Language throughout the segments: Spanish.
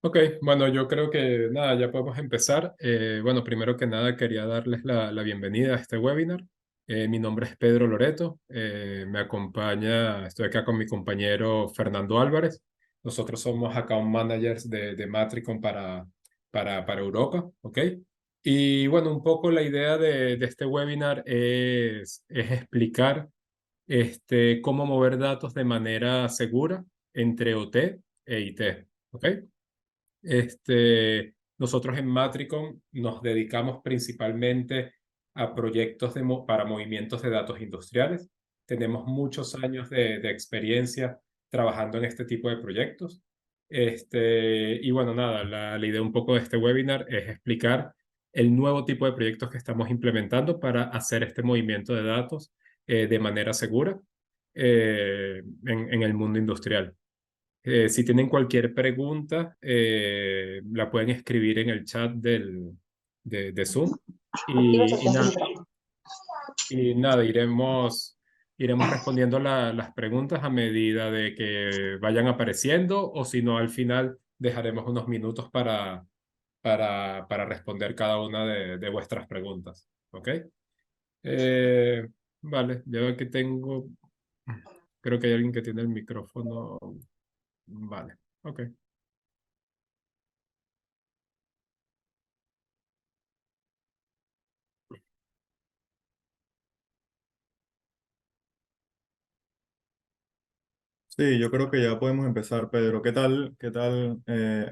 Ok, bueno, yo creo que nada, ya podemos empezar. Bueno, primero que nada quería darles la bienvenida a este webinar. Mi nombre es Pedro Loreto. Me acompaña, estoy acá con mi compañero Fernando Álvarez. Nosotros somos account managers de Matricon para Europa, ¿ok? Y bueno, un poco la idea de este webinar es explicar cómo mover datos de manera segura entre OT e IT, ¿ok? Nosotros en Matricon nos dedicamos principalmente a proyectos para movimientos de datos industriales. Tenemos muchos años de experiencia trabajando en este tipo de proyectos. Y bueno, nada, la idea un poco de este webinar es explicar el nuevo tipo de proyectos que estamos implementando para hacer este movimiento de datos de manera segura en el mundo industrial. Si tienen cualquier pregunta, la pueden escribir en el chat de Zoom. Y nada, iremos respondiendo las preguntas a medida de que vayan apareciendo, o si no, al final dejaremos unos minutos para responder cada una de vuestras preguntas. ¿Ok? Eh, vale, ya veo que tengo, creo que hay alguien que tiene el micrófono. Vale, ok. Sí, yo creo que ya podemos empezar, Pedro. ¿Qué tal? ¿Qué tal?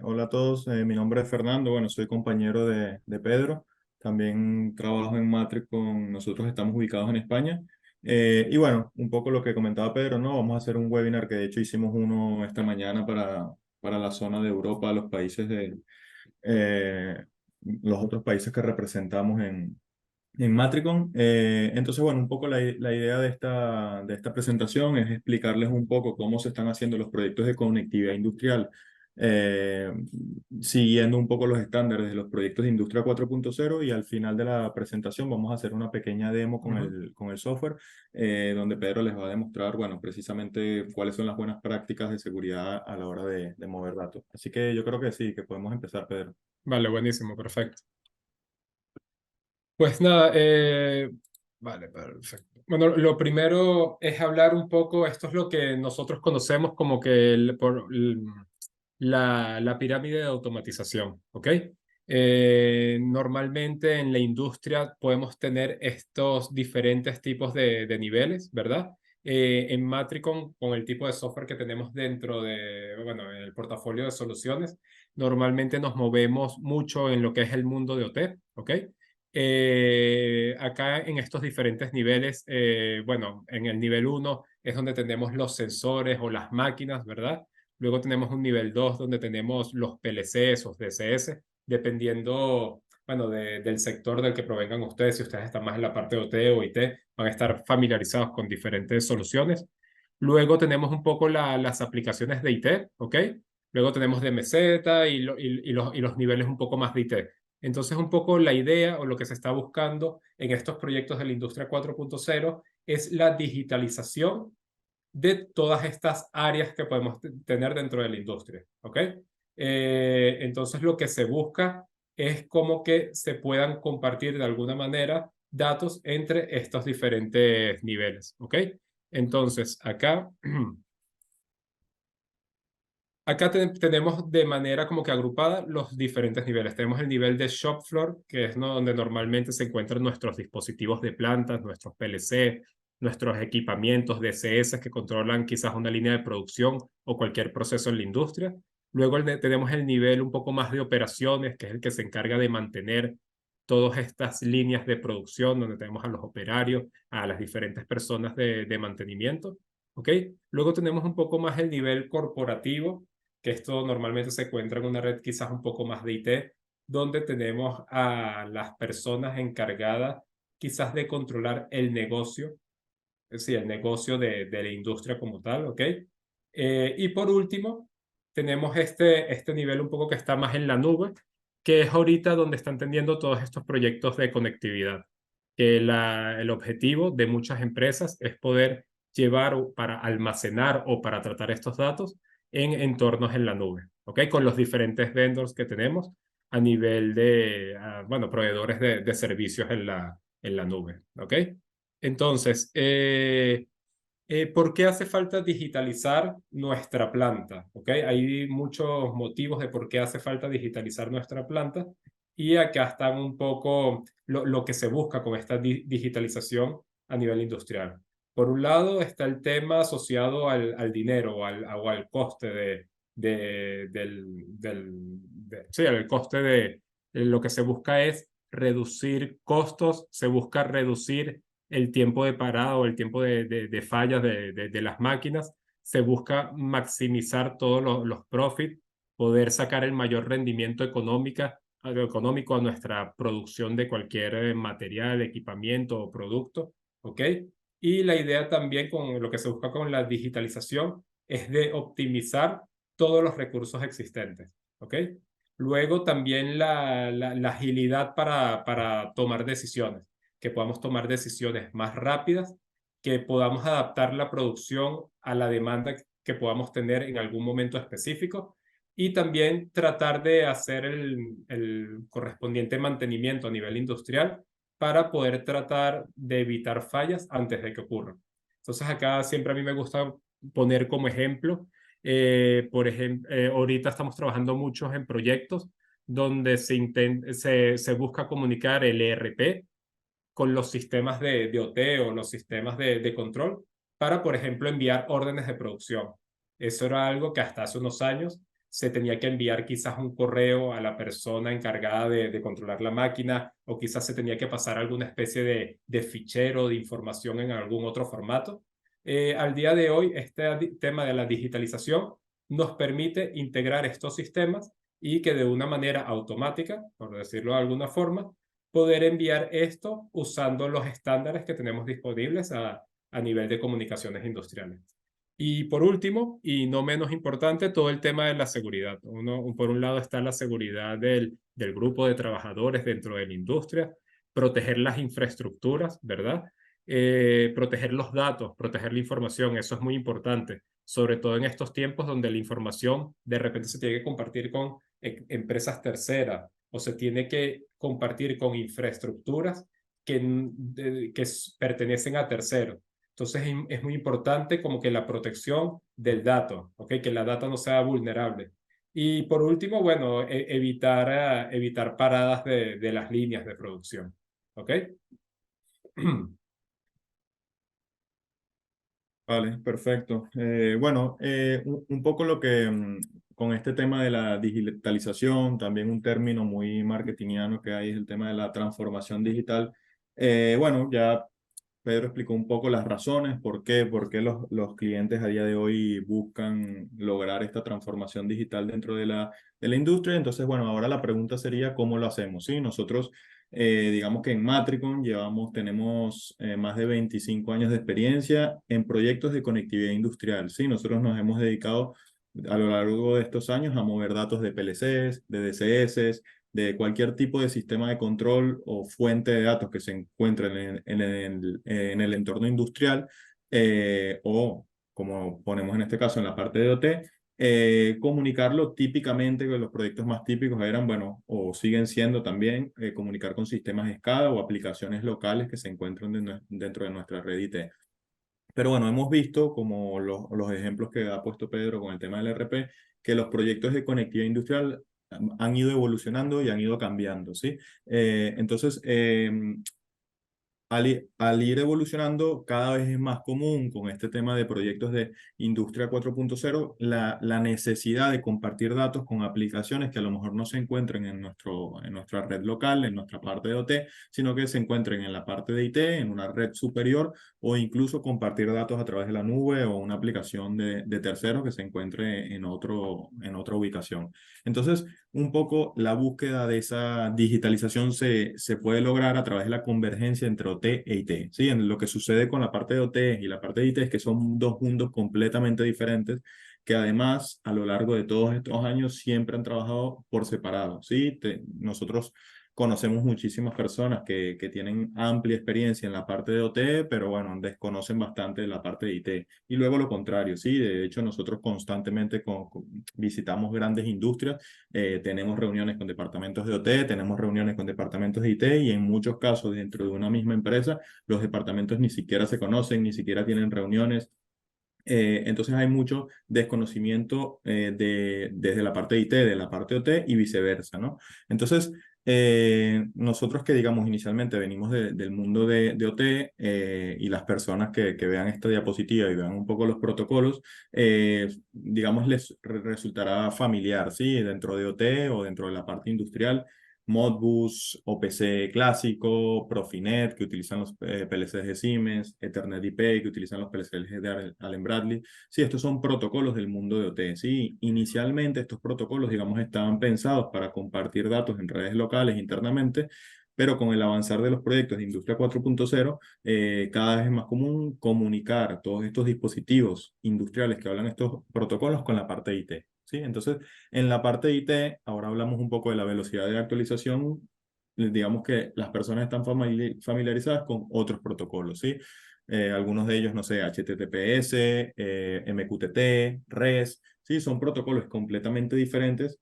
Hola a todos. Mi nombre es Fernando. Bueno, soy compañero de Pedro. También trabajo en Matrix. Nosotros estamos ubicados en España. Y bueno, un poco lo que comentaba Pedro, ¿no? Vamos a hacer un webinar que de hecho hicimos uno esta mañana para la zona de Europa, los países eh, los otros países que representamos en Matricon. Entonces, bueno, un poco la idea de esta presentación es explicarles un poco cómo se están haciendo los proyectos de conectividad industrial, eh, siguiendo un poco los estándares de los proyectos de Industria 4.0, y al final de la presentación vamos a hacer una pequeña demo con Ujú. con el software, donde Pedro les va a demostrar, bueno, precisamente cuáles son las buenas prácticas de seguridad a la hora de mover datos. Así que yo creo que sí, que podemos empezar, Pedro. Vale, buenísimo, perfecto. Pues nada, vale, perfecto. Bueno, lo primero es hablar un poco, esto es lo que nosotros conocemos como que la pirámide de automatización, ¿ok? Normalmente en la industria podemos tener estos diferentes tipos de niveles, ¿verdad? En Matricon, con el tipo de software que tenemos dentro bueno, en el portafolio de soluciones, normalmente nos movemos mucho en lo que es el mundo de OT, ¿ok? Acá en estos diferentes niveles, bueno, en el nivel uno es donde tenemos los sensores o las máquinas, ¿verdad? Luego tenemos un nivel 2 donde tenemos los PLCs o DCS, dependiendo, bueno, del sector del que provengan ustedes. Si ustedes están más en la parte de OT o IT, van a estar familiarizados con diferentes soluciones. Luego tenemos un poco las aplicaciones de IT, ¿ok? Luego tenemos DMZ y los niveles un poco más de IT. Entonces, un poco la idea o lo que se está buscando en estos proyectos de la industria 4.0 es la digitalización de todas estas áreas que podemos tener dentro de la industria, ¿ok? Entonces, lo que se busca es como que se puedan compartir de alguna manera datos entre estos diferentes niveles, ¿ok? Entonces, acá Acá tenemos de manera como que agrupada los diferentes niveles. Tenemos el nivel de shop floor, que es, ¿no?, donde normalmente se encuentran nuestros dispositivos de plantas, nuestros PLC, nuestros equipamientos DCS que controlan quizás una línea de producción o cualquier proceso en la industria. Luego tenemos el nivel un poco más de operaciones, que es el que se encarga de mantener todas estas líneas de producción, donde tenemos a los operarios, a las diferentes personas de mantenimiento. ¿Ok? Luego tenemos un poco más el nivel corporativo, que esto normalmente se encuentra en una red quizás un poco más de IT, donde tenemos a las personas encargadas quizás de controlar el negocio, es decir, el negocio de la industria como tal, ¿ok? Y por último, tenemos este nivel un poco que está más en la nube, que es ahorita donde están teniendo todos estos proyectos de conectividad. Que el objetivo de muchas empresas es poder llevar para almacenar o para tratar estos datos en entornos en la nube, ¿ok? Con los diferentes vendors que tenemos a nivel de, bueno, proveedores de servicios en la nube, ¿ok? Entonces, ¿por qué hace falta digitalizar nuestra planta? ¿Ok? Hay muchos motivos de por qué hace falta digitalizar nuestra planta y acá están un poco lo que se busca con esta digitalización a nivel industrial. Por un lado está el tema asociado al dinero o al coste sí, al coste lo que se busca es reducir costos, se busca reducir el tiempo de parado o el tiempo de fallas de las máquinas. Se busca maximizar todos los profits, poder sacar el mayor rendimiento económico a nuestra producción de cualquier material, equipamiento o producto, ¿ok? Y la idea también con lo que se busca con la digitalización es de optimizar todos los recursos existentes, ¿ok? Luego también la agilidad para tomar decisiones, que podamos tomar decisiones más rápidas, que podamos adaptar la producción a la demanda que podamos tener en algún momento específico y también tratar de hacer el correspondiente mantenimiento a nivel industrial para poder tratar de evitar fallas antes de que ocurran. Entonces acá siempre a mí me gusta poner como ejemplo, por ejemplo, ahorita estamos trabajando muchos en proyectos donde se busca comunicar el ERP con los sistemas de OT o los sistemas de control para, por ejemplo, enviar órdenes de producción. Eso era algo que hasta hace unos años se tenía que enviar quizás un correo a la persona encargada de controlar la máquina o quizás se tenía que pasar alguna especie de fichero de información en algún otro formato. Al día de hoy, este tema de la digitalización nos permite integrar estos sistemas y que de una manera automática, por decirlo de alguna forma, poder enviar esto usando los estándares que tenemos disponibles a nivel de comunicaciones industriales. Y por último, y no menos importante, todo el tema de la seguridad. Por un lado está la seguridad del grupo de trabajadores dentro de la industria, proteger las infraestructuras, ¿verdad? Proteger los datos, proteger la información, eso es muy importante, sobre todo en estos tiempos donde la información de repente se tiene que compartir con empresas terceras o se tiene que compartir con infraestructuras que pertenecen a terceros. Entonces es muy importante como que la protección del dato, ¿ok? Que la data no sea vulnerable. Y por último, bueno, evitar paradas de las líneas de producción, ¿ok? Vale, perfecto. Bueno, un poco lo que con este tema de la digitalización, también un término muy marketingiano que hay es el tema de la transformación digital. Bueno, ya Pedro explicó un poco las razones, por qué los clientes a día de hoy buscan lograr esta transformación digital dentro de la industria. Entonces, bueno, ahora la pregunta sería, ¿cómo lo hacemos? ¿Sí? Nosotros, digamos que en Matricon tenemos más de 25 años de experiencia en proyectos de conectividad industrial. ¿Sí? Nosotros nos hemos dedicado a lo largo de estos años a mover datos de PLCs, de DCS, de cualquier tipo de sistema de control o fuente de datos que se encuentren en el entorno industrial o, como ponemos en este caso en la parte de OT, comunicarlo típicamente, que los proyectos más típicos eran, bueno, o siguen siendo también comunicar con sistemas SCADA o aplicaciones locales que se encuentran dentro de nuestra red IT. Pero bueno, hemos visto, como los ejemplos que ha puesto Pedro con el tema del RP, que los proyectos de conectividad industrial han ido evolucionando y han ido cambiando, ¿sí? Entonces, al ir evolucionando, cada vez es más común con este tema de proyectos de Industria 4.0 la necesidad de compartir datos con aplicaciones que a lo mejor no se encuentren en nuestra red local, en nuestra parte de OT, sino que se encuentren en la parte de IT, en una red superior, o incluso compartir datos a través de la nube o una aplicación de terceros que se encuentre en otra ubicación. Entonces, un poco la búsqueda de esa digitalización se puede lograr a través de la convergencia entre OT e IT. ¿Sí? En lo que sucede con la parte de OT y la parte de IT es que son dos mundos completamente diferentes que además a lo largo de todos estos años siempre han trabajado por separado. ¿Sí? Nosotros conocemos muchísimas personas que tienen amplia experiencia en la parte de OT, pero bueno, desconocen bastante la parte de IT. Y luego lo contrario, sí, de hecho nosotros constantemente visitamos grandes industrias, tenemos reuniones con departamentos de OT, tenemos reuniones con departamentos de IT y en muchos casos dentro de una misma empresa los departamentos ni siquiera se conocen, ni siquiera tienen reuniones. Entonces hay mucho desconocimiento desde la parte de IT, de la parte OT y viceversa, ¿no? Entonces, nosotros que digamos inicialmente venimos del mundo de OT y las personas que vean esta diapositiva y vean un poco los protocolos, digamos les resultará familiar, ¿sí? Dentro de OT o dentro de la parte industrial. Modbus, OPC clásico, Profinet, que utilizan los PLCs de Siemens, Ethernet IP, que utilizan los PLCs de Allen Bradley. Sí, estos son protocolos del mundo de OT. Sí, inicialmente estos protocolos, digamos, estaban pensados para compartir datos en redes locales internamente, pero con el avanzar de los proyectos de Industria 4.0, cada vez es más común comunicar todos estos dispositivos industriales que hablan estos protocolos con la parte de IT. ¿Sí? Entonces, en la parte de IT, ahora hablamos un poco de la velocidad de actualización. Digamos que las personas están familiarizadas con otros protocolos, ¿sí? Algunos de ellos, no sé, HTTPS, MQTT, REST, ¿sí? Son protocolos completamente diferentes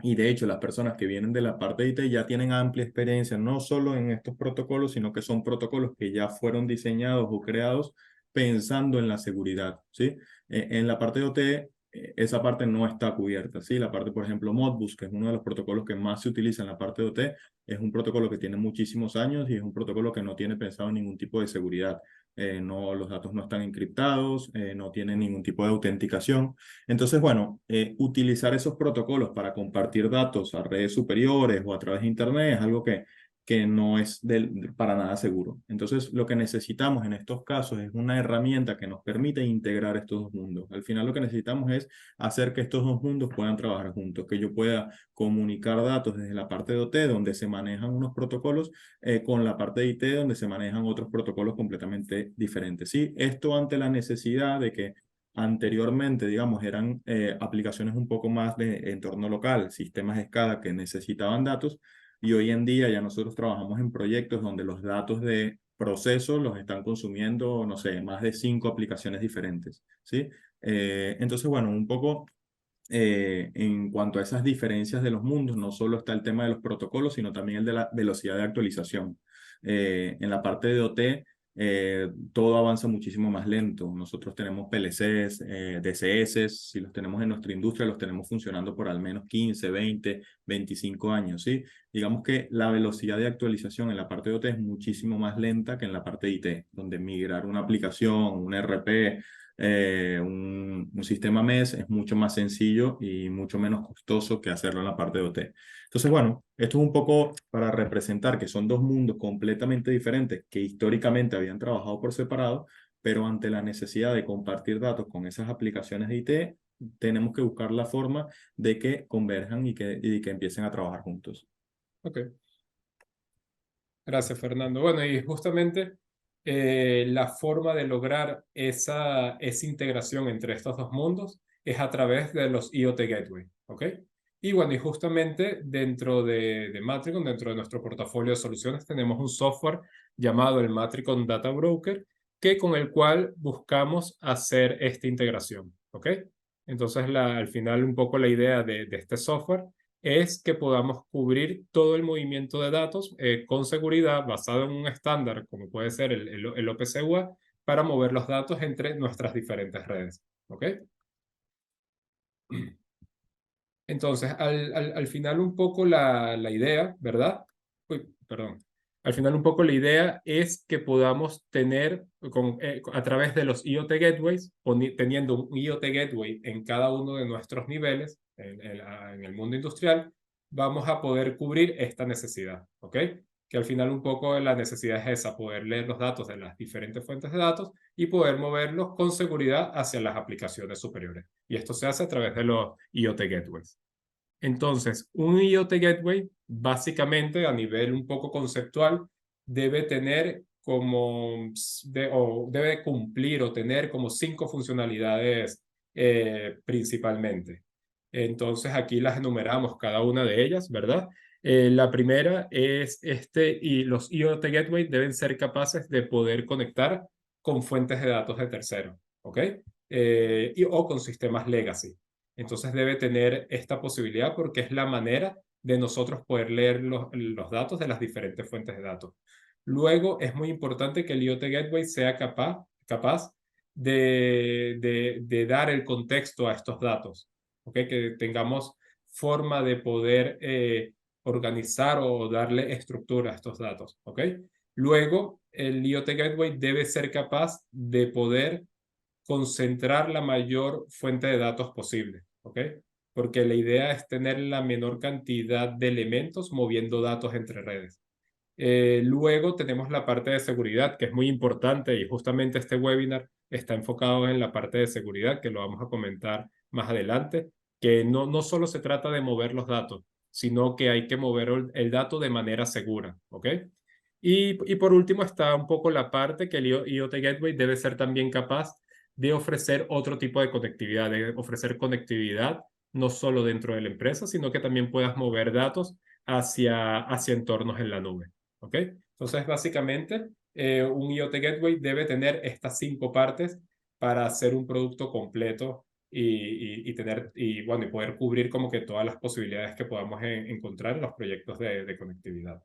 y de hecho las personas que vienen de la parte de IT ya tienen amplia experiencia, no solo en estos protocolos, sino que son protocolos que ya fueron diseñados o creados pensando en la seguridad, ¿sí? En la parte de OT esa parte no está cubierta, ¿sí? La parte, por ejemplo, Modbus, que es uno de los protocolos que más se utiliza en la parte de OT, es un protocolo que tiene muchísimos años y es un protocolo que no tiene pensado ningún tipo de seguridad. No, los datos no están encriptados, no tienen ningún tipo de autenticación. Entonces, bueno, utilizar esos protocolos para compartir datos a redes superiores o a través de Internet es algo que no es para nada seguro. Entonces, lo que necesitamos en estos casos es una herramienta que nos permite integrar estos dos mundos. Al final, lo que necesitamos es hacer que estos dos mundos puedan trabajar juntos, que yo pueda comunicar datos desde la parte de OT, donde se manejan unos protocolos, con la parte de IT, donde se manejan otros protocolos completamente diferentes. ¿Sí? Esto ante la necesidad de que anteriormente, digamos, eran aplicaciones un poco más de entorno local, sistemas de escala que necesitaban datos, y hoy en día ya nosotros trabajamos en proyectos donde los datos de proceso los están consumiendo, no sé, más de 5 aplicaciones diferentes, ¿sí? Entonces, bueno, un poco en cuanto a esas diferencias de los mundos, no solo está el tema de los protocolos, sino también el de la velocidad de actualización. En la parte de OT, todo avanza muchísimo más lento. Nosotros tenemos PLCs, DCS, si los tenemos en nuestra industria, los tenemos funcionando por al menos 15, 20, 25 años, ¿sí? Digamos que la velocidad de actualización en la parte de OT es muchísimo más lenta que en la parte de IT, donde migrar una aplicación, un RP, un sistema MES es mucho más sencillo y mucho menos costoso que hacerlo en la parte de OT. Entonces, bueno, esto es un poco para representar que son dos mundos completamente diferentes que históricamente habían trabajado por separado, pero ante la necesidad de compartir datos con esas aplicaciones de IT, tenemos que buscar la forma de que converjan y que empiecen a trabajar juntos. Ok, gracias Fernando. Bueno, y justamente la forma de lograr esa integración entre estos dos mundos es a través de los IoT Gateway, ¿ok? Y bueno, y justamente dentro de Matricon, dentro de nuestro portafolio de soluciones, tenemos un software llamado el Matricon Data Broker, que con el cual buscamos hacer esta integración, ¿ok? Entonces, al final, un poco la idea de este software es que podamos cubrir todo el movimiento de datos con seguridad basado en un estándar como puede ser el OPC UA para mover los datos entre nuestras diferentes redes. ¿Ok? Entonces, al final un poco la idea, ¿verdad? Uy, perdón. Al final un poco la idea es que podamos tener a través de los IoT Gateways, teniendo un IoT Gateway en cada uno de nuestros niveles en el mundo industrial, vamos a poder cubrir esta necesidad, ¿ok? Que al final un poco la necesidad es esa, poder leer los datos de las diferentes fuentes de datos y poder moverlos con seguridad hacia las aplicaciones superiores. Y esto se hace a través de los IoT Gateways. Entonces, un IoT Gateway, básicamente a nivel un poco conceptual, debe tener o debe cumplir o tener como 5 funcionalidades principalmente. Entonces, aquí las enumeramos cada una de ellas, ¿verdad? La primera es y los IoT Gateway deben ser capaces de poder conectar con fuentes de datos de terceros, ¿ok? O con sistemas legacy. Entonces debe tener esta posibilidad porque es la manera de nosotros poder leer los datos de las diferentes fuentes de datos. Luego es muy importante que el IoT Gateway sea capaz de dar el contexto a estos datos, ¿ok? Que tengamos forma de poder organizar o darle estructura a estos datos, ¿ok? Luego, el IoT Gateway debe ser capaz de poder concentrar la mayor fuente de datos posible, ¿ok? Porque la idea es tener la menor cantidad de elementos moviendo datos entre redes. Luego tenemos la parte de seguridad, que es muy importante y justamente este webinar está enfocado en la parte de seguridad, que lo vamos a comentar más adelante, que no solo se trata de mover los datos, sino que hay que mover el dato de manera segura, ¿ok? Y por último está un poco la parte que el IoT Gateway debe ser también capaz de ofrecer otro tipo de conectividad, de ofrecer conectividad no solo dentro de la empresa, sino que también puedas mover datos hacia entornos en la nube. ¿Ok? Entonces, básicamente, un IoT Gateway debe tener estas 5 partes para hacer un producto completo y poder cubrir como que todas las posibilidades que podamos encontrar en los proyectos de conectividad.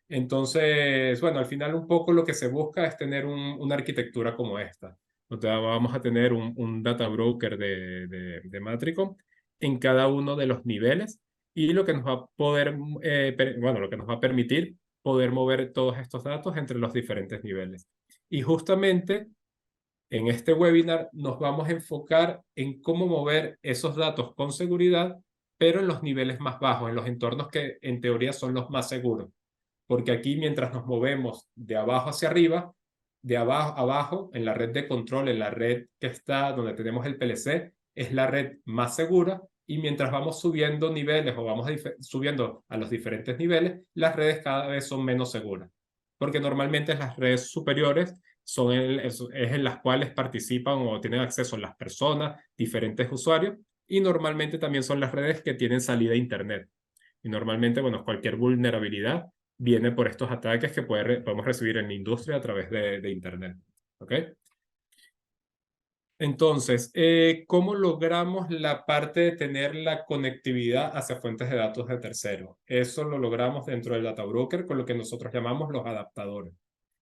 Entonces, bueno, al final un poco lo que se busca es tener una arquitectura como esta. Vamos a tener un data broker de Matricom en cada uno de los niveles y lo que nos va a poder, lo que nos va a permitir poder mover todos estos datos entre los diferentes niveles. Y justamente en este webinar nos vamos a enfocar en cómo mover esos datos con seguridad, pero en los niveles más bajos, en los entornos que en teoría son los más seguros. Porque aquí mientras nos movemos de abajo hacia arriba, de abajo a abajo, en la red de control, en la red que está donde tenemos el PLC, es la red más segura y mientras vamos subiendo niveles o vamos subiendo a los diferentes niveles, las redes cada vez son menos seguras. Porque normalmente las redes superiores es en las cuales participan o tienen acceso las personas, diferentes usuarios, y normalmente también son las redes que tienen salida a Internet. Y normalmente, bueno, cualquier vulnerabilidad viene por estos ataques que podemos recibir en la industria a través de Internet. ¿Ok? Entonces, ¿cómo logramos la parte de tener la conectividad hacia fuentes de datos de terceros? Eso lo logramos dentro del Data Broker con lo que nosotros llamamos los adaptadores.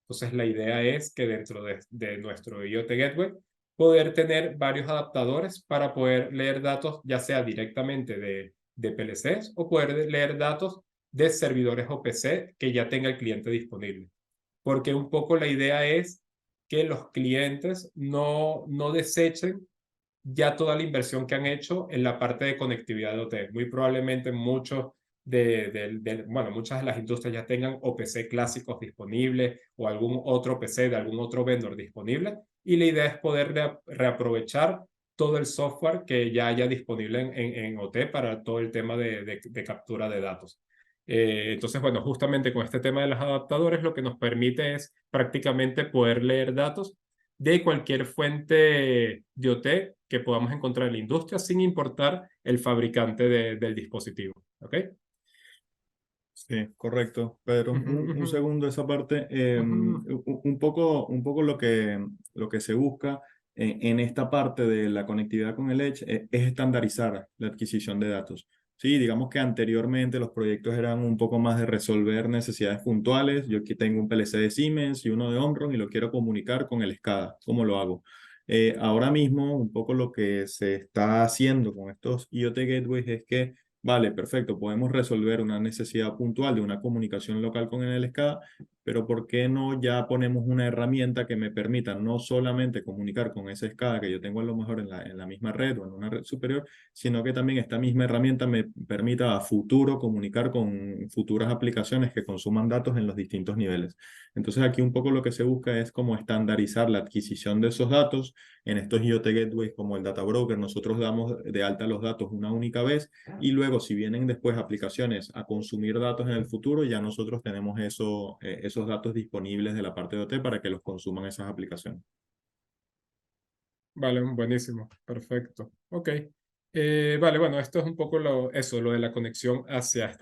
Entonces, la idea es que dentro de nuestro IoT Gateway, poder tener varios adaptadores para poder leer datos, ya sea directamente de PLCs o poder leer datos de servidores OPC que ya tenga el cliente disponible. Porque un poco la idea es que los clientes no desechen ya toda la inversión que han hecho en la parte de conectividad de OT. Muy probablemente muchas de las industrias ya tengan OPC clásicos disponibles o algún otro PC de algún otro vendor disponible y la idea es poder reaprovechar todo el software que ya haya disponible en OT para todo el tema de captura de datos. Entonces, bueno, justamente con este tema de los adaptadores lo que nos permite es prácticamente poder leer datos de cualquier fuente de OT que podamos encontrar en la industria sin importar el fabricante del dispositivo. ¿Ok? Sí, correcto. Pedro, Ujú, un ujú, segundo esa parte. ujú. Un poco lo que se busca en esta parte de la conectividad con el Edge es estandarizar la adquisición de datos. Sí, digamos que anteriormente los proyectos eran un poco más de resolver necesidades puntuales. Yo aquí tengo un PLC de Siemens y uno de Omron y lo quiero comunicar con el SCADA. ¿Cómo lo hago? Ahora mismo, un poco lo que se está haciendo con estos IoT Gateways es que vale, perfecto, podemos resolver una necesidad puntual de una comunicación local con el SCADA, pero ¿por qué no ya ponemos una herramienta que me permita no solamente comunicar con ese SCADA que yo tengo a lo mejor en la misma red o en una red superior, sino que también esta misma herramienta me permita a futuro comunicar con futuras aplicaciones que consuman datos en los distintos niveles? Entonces aquí un poco lo que se busca es como estandarizar la adquisición de esos datos en estos IoT Gateways como el Data Broker. Nosotros damos de alta los datos una única vez y luego, si vienen después aplicaciones a consumir datos en el futuro, ya nosotros tenemos esos datos disponibles de la parte de OT para que los consuman esas aplicaciones. Vale, buenísimo, perfecto. Ok. Vale, bueno, esto es un poco lo de la conexión hacia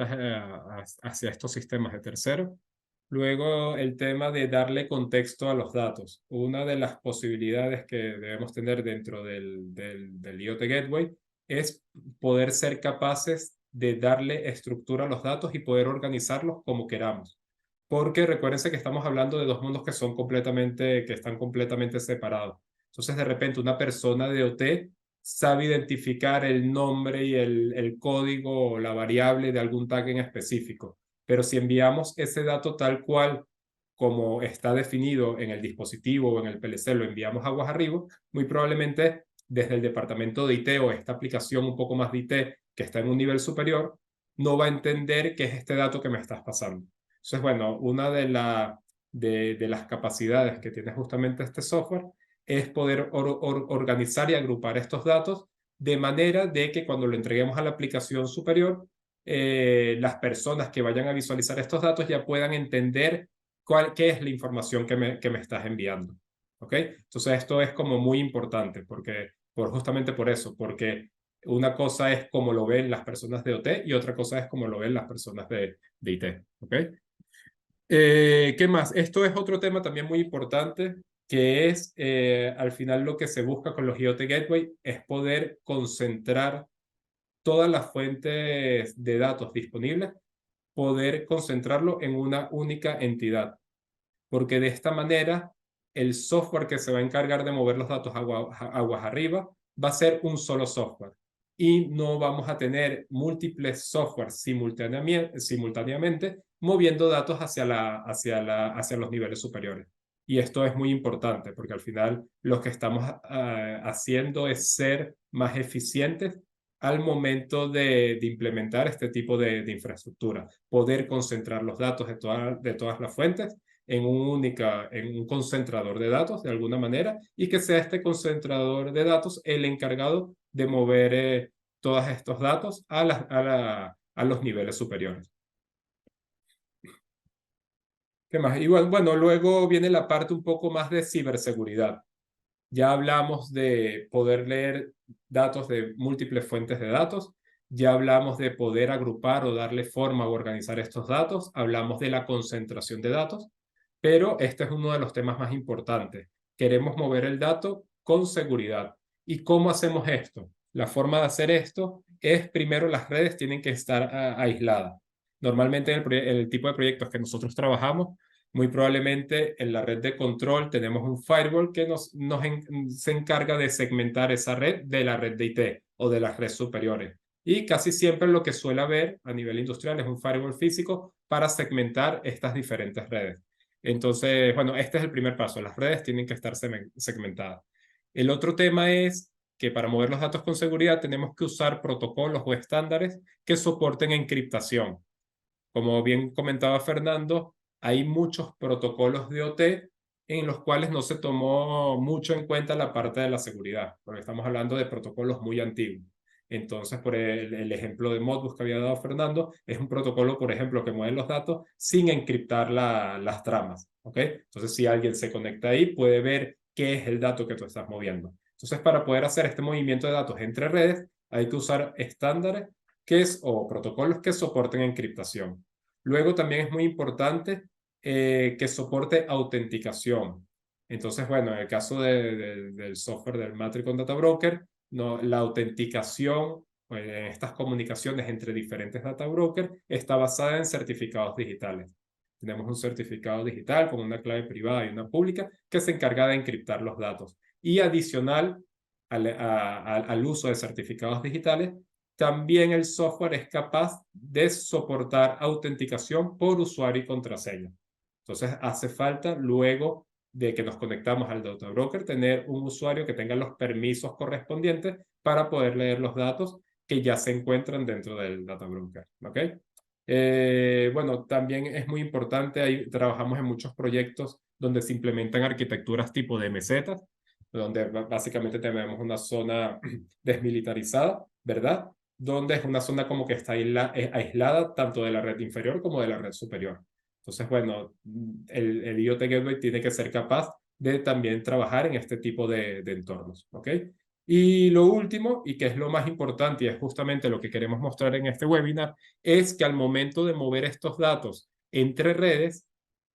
estos sistemas de terceros. Luego, el tema de darle contexto a los datos. Una de las posibilidades que debemos tener dentro del IoT Gateway es poder ser capaces de darle estructura a los datos y poder organizarlos como queramos. Porque recuérdense que estamos hablando de dos mundos que están completamente separados. Entonces, de repente, una persona de OT sabe identificar el nombre y el código o la variable de algún tag en específico. Pero si enviamos ese dato tal cual como está definido en el dispositivo o en el PLC, lo enviamos aguas arriba, muy probablemente desde el departamento de IT o esta aplicación un poco más de IT que está en un nivel superior, no va a entender qué es este dato que me estás pasando. Entonces, bueno, una de las capacidades que tiene justamente este software es poder organizar y agrupar estos datos de manera de que cuando lo entreguemos a la aplicación superior, las personas que vayan a visualizar estos datos ya puedan entender qué es la información que me estás enviando. ¿Ok? Entonces esto es como muy importante justamente por eso, porque una cosa es cómo lo ven las personas de OT y otra cosa es cómo lo ven las personas de IT. ¿Ok? ¿Qué más? Esto es otro tema también muy importante, que es al final lo que se busca con los IoT Gateway es poder concentrar todas las fuentes de datos disponibles, poder concentrarlo en una única entidad, porque de esta manera el software que se va a encargar de mover los datos aguas arriba va a ser un solo software y no vamos a tener múltiples softwares simultáneamente moviendo datos hacia los niveles superiores. Y esto es muy importante porque al final lo que estamos haciendo es ser más eficientes al momento de implementar este tipo de infraestructura, poder concentrar los datos de todas las fuentes en un concentrador de datos de alguna manera y que sea este concentrador de datos el encargado de mover todos estos datos a los niveles superiores. ¿Qué más? Y bueno, luego viene la parte un poco más de ciberseguridad. Ya hablamos de poder leer datos de múltiples fuentes de datos. Ya hablamos de poder agrupar o darle forma o organizar estos datos. Hablamos de la concentración de datos. Pero este es uno de los temas más importantes. Queremos mover el dato con seguridad. ¿Y cómo hacemos esto? La forma de hacer esto es, primero, las redes tienen que estar aisladas. Normalmente en el tipo de proyectos que nosotros trabajamos, muy probablemente en la red de control tenemos un firewall que se encarga de segmentar esa red de la red de IT o de las redes superiores. Y casi siempre lo que suele haber a nivel industrial es un firewall físico para segmentar estas diferentes redes. Entonces, bueno, este es el primer paso. Las redes tienen que estar segmentadas. El otro tema es que para mover los datos con seguridad tenemos que usar protocolos o estándares que soporten encriptación. Como bien comentaba Fernando, hay muchos protocolos de OT en los cuales no se tomó mucho en cuenta la parte de la seguridad, porque estamos hablando de protocolos muy antiguos. Entonces, por el ejemplo de Modbus que había dado Fernando, es un protocolo, por ejemplo, que mueve los datos sin encriptar las tramas. ¿Ok? Entonces, si alguien se conecta ahí, puede ver qué es el dato que tú estás moviendo. Entonces, para poder hacer este movimiento de datos entre redes, hay que usar estándares o protocolos que soporten encriptación. Luego también es muy importante que soporte autenticación. Entonces, bueno, en el caso del software del Matricon Data Broker, no, la autenticación en estas comunicaciones entre diferentes data brokers está basada en certificados digitales. Tenemos un certificado digital con una clave privada y una pública que se encarga de encriptar los datos. Y adicional al uso de certificados digitales, también el software es capaz de soportar autenticación por usuario y contraseña. Entonces hace falta luego de que nos conectamos al data broker tener un usuario que tenga los permisos correspondientes para poder leer los datos que ya se encuentran dentro del data broker. ¿Ok? Bueno, también es muy importante, ahí trabajamos en muchos proyectos donde se implementan arquitecturas tipo de mesetas, donde básicamente tenemos una zona desmilitarizada, ¿verdad? Donde es una zona como que está aislada tanto de la red inferior como de la red superior. Entonces, bueno, el IoT Gateway tiene que ser capaz de también trabajar en este tipo de entornos, ¿ok? Y lo último, y que es lo más importante, y es justamente lo que queremos mostrar en este webinar, es que al momento de mover estos datos entre redes,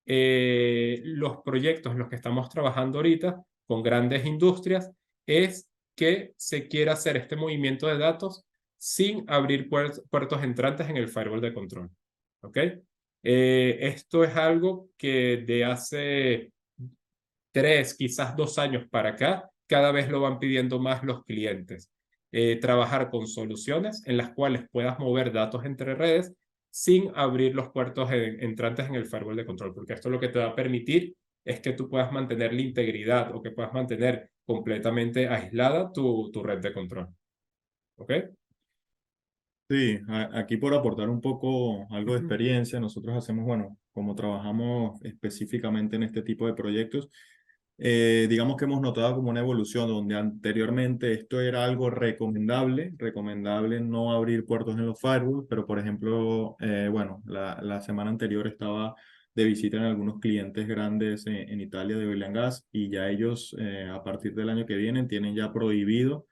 los proyectos en los que estamos trabajando ahorita con grandes industrias es que se quiera hacer este movimiento de datos sin abrir puertos entrantes en el firewall de control. ¿Ok? Esto es algo que de hace 3, quizás 2 años para acá, cada vez lo van pidiendo más los clientes. Trabajar con soluciones en las cuales puedas mover datos entre redes sin abrir los puertos entrantes en el firewall de control, porque esto lo que te va a permitir es que tú puedas mantener la integridad o que puedas mantener completamente aislada tu red de control. ¿Ok? Sí, aquí por aportar un poco algo de Ujú. experiencia, nosotros hacemos, bueno, como trabajamos específicamente en este tipo de proyectos, digamos que hemos notado como una evolución donde anteriormente esto era algo recomendable no abrir puertos en los firewalls, pero por ejemplo, bueno, la semana anterior estaba de visita en algunos clientes grandes en Italia de oil and gas y ya ellos a partir del año que viene tienen ya prohibido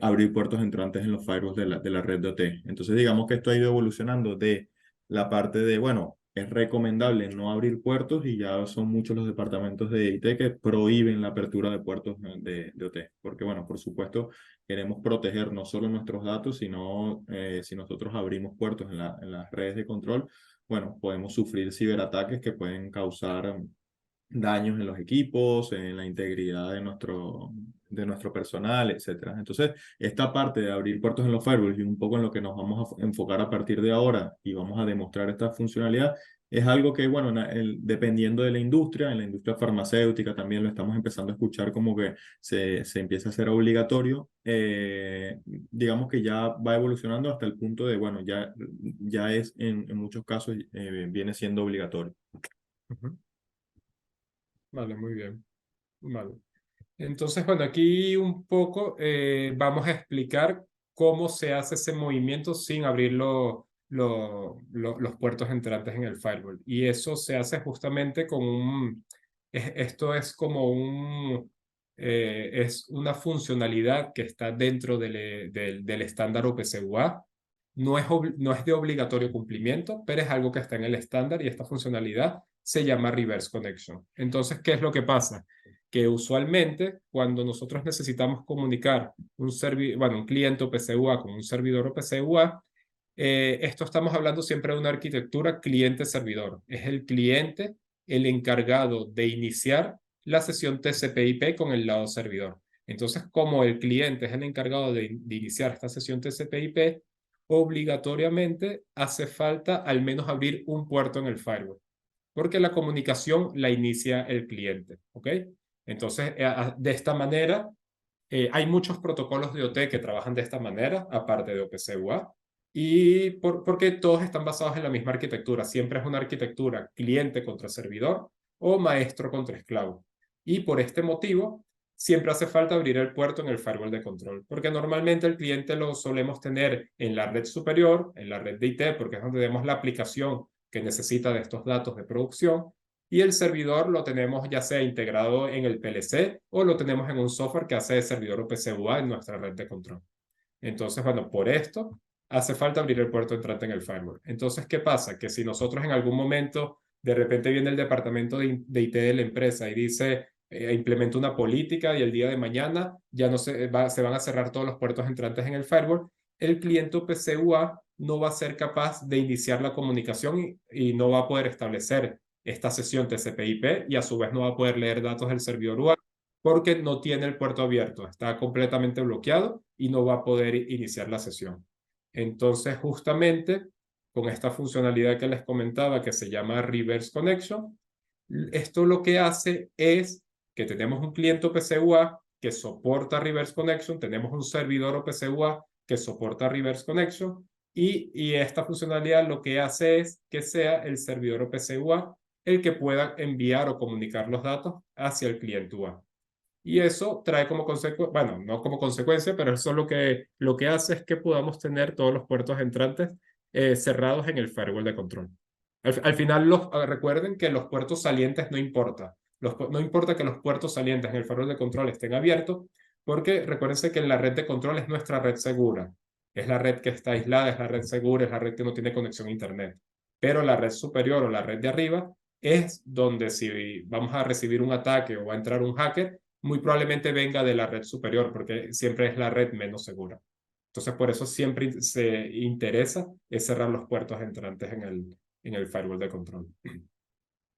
abrir puertos entrantes en los firewalls de la red de OT. Entonces, digamos que esto ha ido evolucionando de la parte de, bueno, es recomendable no abrir puertos y ya son muchos los departamentos de IT que prohíben la apertura de puertos de OT. Porque, bueno, por supuesto, queremos proteger no solo nuestros datos, sino si nosotros abrimos puertos en las redes de control, bueno, podemos sufrir ciberataques que pueden causar daños en los equipos, en la integridad de nuestro personal, etcétera. Entonces, esta parte de abrir puertos en los firewalls y un poco en lo que nos vamos a enfocar a partir de ahora y vamos a demostrar esta funcionalidad, es algo que, bueno, dependiendo de la industria, en la industria farmacéutica también lo estamos empezando a escuchar como que se empieza a hacer obligatorio. Digamos que ya va evolucionando hasta el punto de, bueno, ya es en muchos casos viene siendo obligatorio. Ujú. Vale, muy bien. Vale. Entonces, bueno, aquí un poco vamos a explicar cómo se hace ese movimiento sin abrir los puertos entrantes en el firewall. Y eso se hace justamente con esto es como es una funcionalidad que está dentro del estándar OPC-UA. No es de obligatorio cumplimiento, pero es algo que está en el estándar y esta funcionalidad se llama Reverse Connection. Entonces, ¿qué es lo que pasa? Que usualmente cuando nosotros necesitamos comunicar un cliente OPC-UA con un servidor OPC-UA, esto estamos hablando siempre de una arquitectura cliente-servidor. Es el cliente el encargado de iniciar la sesión TCP/IP con el lado servidor. Entonces, como el cliente es el encargado de iniciar esta sesión TCP/IP, obligatoriamente hace falta al menos abrir un puerto en el firewall porque la comunicación la inicia el cliente, ¿ok? Entonces, de esta manera, hay muchos protocolos de OT que trabajan de esta manera, aparte de OPC-UA, y porque todos están basados en la misma arquitectura. Siempre es una arquitectura cliente contra servidor o maestro contra esclavo. Y por este motivo, siempre hace falta abrir el puerto en el firewall de control, porque normalmente el cliente lo solemos tener en la red superior, en la red de IT, porque es donde tenemos la aplicación que necesita de estos datos de producción, y el servidor lo tenemos ya sea integrado en el PLC o lo tenemos en un software que hace de servidor OPC-UA en nuestra red de control. Entonces, bueno, por esto hace falta abrir el puerto entrante en el firewall. Entonces, ¿qué pasa? Que si nosotros en algún momento de repente viene el departamento de IT de la empresa y dice, implementa una política y el día de mañana ya no se van a cerrar todos los puertos entrantes en el firewall, el cliente OPC-UA no va a ser capaz de iniciar la comunicación y no va a poder establecer esta sesión TCP/IP y a su vez no va a poder leer datos del servidor UA porque no tiene el puerto abierto, está completamente bloqueado y no va a poder iniciar la sesión. Entonces, justamente con esta funcionalidad que les comentaba que se llama Reverse Connection, esto lo que hace es que tenemos un cliente OPC-UA que soporta Reverse Connection, tenemos un servidor OPC-UA que soporta Reverse Connection y esta funcionalidad lo que hace es que sea el servidor OPC-UA el que pueda enviar o comunicar los datos hacia el cliente UA. Y eso trae como consecuencia, bueno, no como consecuencia, pero eso lo que hace es que podamos tener todos los puertos entrantes cerrados en el firewall de control. Al final, recuerden que los puertos salientes no importa. No importa que los puertos salientes en el firewall de control estén abiertos, Porque recuérdense que la red de control es nuestra red segura. Es la red que está aislada, es la red segura, es la red que no tiene conexión a Internet. Pero la red superior o la red de arriba es donde si vamos a recibir un ataque o va a entrar un hacker, muy probablemente venga de la red superior, porque siempre es la red menos segura. Entonces, por eso siempre se interesa es cerrar los puertos entrantes en el firewall de control.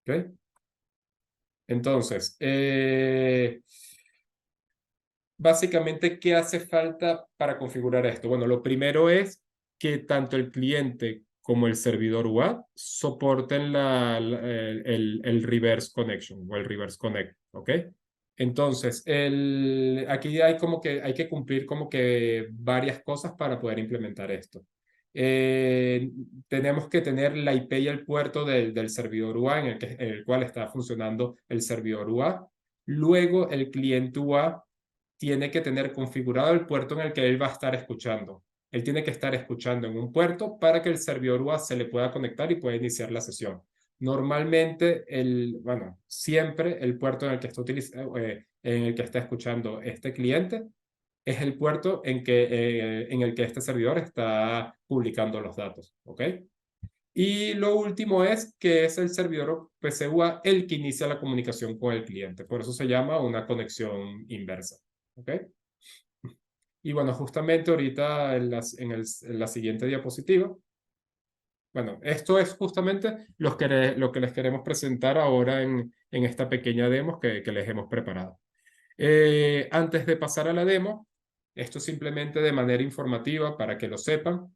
¿Ok? Entonces, básicamente, ¿qué hace falta para configurar esto? Bueno, lo primero es que tanto el cliente como el servidor UA soporten el reverse connection o el reverse connect, ¿ok? Entonces, aquí hay como que hay que cumplir como que varias cosas para poder implementar esto. Eh, Tenemos que tener la IP y el puerto del servidor UA en el cual está funcionando el servidor UA. Luego, el cliente UA tiene que tener configurado el puerto en el que él va a estar escuchando. Él tiene que estar escuchando en un puerto para que el servidor UA se le pueda conectar y pueda iniciar la sesión. Normalmente, bueno, siempre el puerto en el que está en el que está escuchando este cliente es el puerto en el que este servidor está publicando los datos, ¿ok? Y lo último es que es el servidor PCUA el que inicia la comunicación con el cliente. Por eso se llama una conexión inversa, ¿ok? Y bueno, justamente ahorita en la siguiente diapositiva, bueno, esto es justamente lo que les queremos presentar ahora en esta pequeña demo que les hemos preparado. Antes de pasar a la demo, esto simplemente de manera informativa para que lo sepan.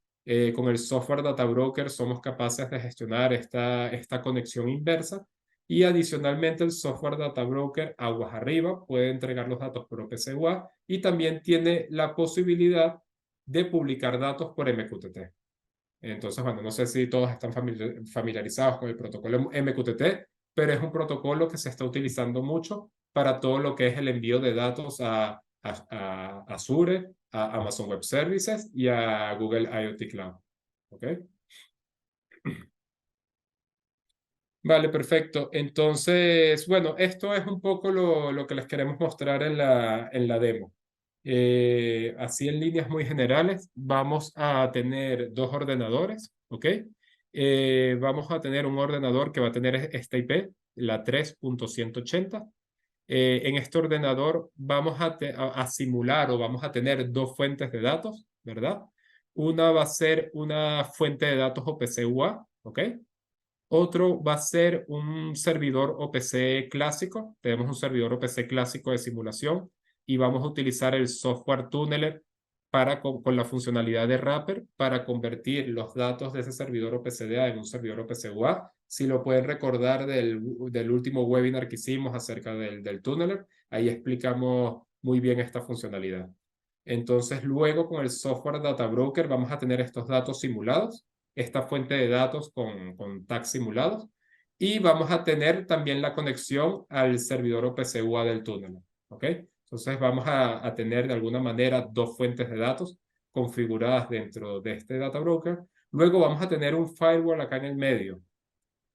Con el software Data Broker somos capaces de gestionar esta conexión inversa y adicionalmente el software Data Broker aguas arriba puede entregar los datos por OPC-UA y también tiene la posibilidad de publicar datos por MQTT. Entonces, bueno, no sé si todos están familiarizados con el protocolo MQTT, pero es un protocolo que se está utilizando mucho para todo lo que es el envío de datos a Azure, a Amazon Web Services y a Google IoT Cloud. ¿Ok? Vale, perfecto. Entonces, bueno, esto es un poco lo que les queremos mostrar en la demo. Así en líneas muy generales, vamos a tener dos ordenadores, ¿ok? Vamos a tener un ordenador que va a tener esta IP, la 3.180. En este ordenador vamos a simular o vamos a tener dos fuentes de datos, ¿verdad? Una va a ser una fuente de datos OPC-UA, ¿ok? Otro va a ser un servidor OPC clásico. Tenemos un servidor OPC clásico de simulación y vamos a utilizar el software Tunneler con la funcionalidad de Wrapper para convertir los datos de ese servidor OPCDA en un servidor OPC-UA. Si lo pueden recordar del último webinar que hicimos acerca del Tunneler, ahí explicamos muy bien esta funcionalidad. Entonces, luego con el software Data Broker vamos a tener estos datos simulados, esta fuente de datos con tags simulados, y vamos a tener también la conexión al servidor OPC-UA del túnel. ¿Ok? Entonces, vamos a tener de alguna manera dos fuentes de datos configuradas dentro de este Data Broker. Luego vamos a tener un firewall acá en el medio.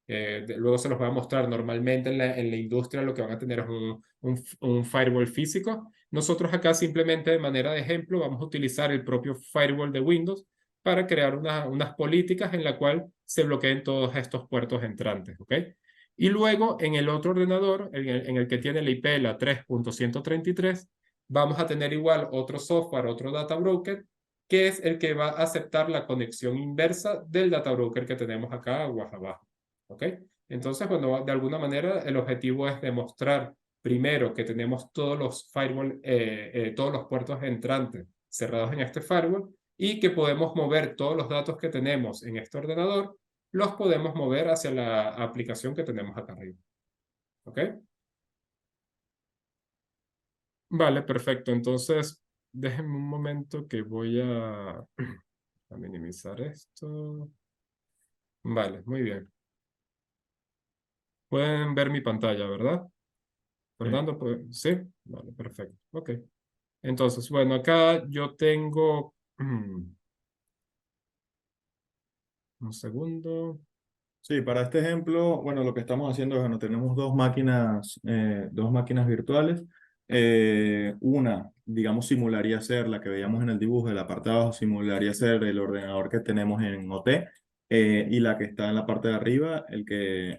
Luego se los voy a mostrar. Normalmente en la industria lo que van a tener es un firewall físico. Nosotros acá simplemente de manera de ejemplo vamos a utilizar el propio firewall de Windows para crear unas políticas en la cual se bloqueen todos estos puertos entrantes, ¿ok? Y luego en el otro ordenador, en el que tiene la IP la 3.133, vamos a tener igual otro software, otro data broker, que es el que va a aceptar la conexión inversa del data broker que tenemos acá abajo. ¿Ok? Entonces, bueno, de alguna manera el objetivo es demostrar primero que tenemos todos los firewall, todos los puertos entrantes cerrados en este firewall y que podemos mover todos los datos que tenemos en este ordenador, los podemos mover hacia la aplicación que tenemos acá arriba. ¿Ok? Vale, perfecto. Entonces, déjenme un momento que voy a minimizar esto. Vale, muy bien. Pueden ver mi pantalla, ¿verdad? Sí. Fernando, pues, sí, vale, perfecto. Ok. Entonces, bueno, acá yo tengo un segundo. Sí, para este ejemplo, bueno, lo que estamos haciendo es, bueno, tenemos dos máquinas virtuales. Una, digamos, simularía ser la que veíamos en el dibujo de la parte de abajo, simularía ser el ordenador que tenemos en OT, y la que está en la parte de arriba, el que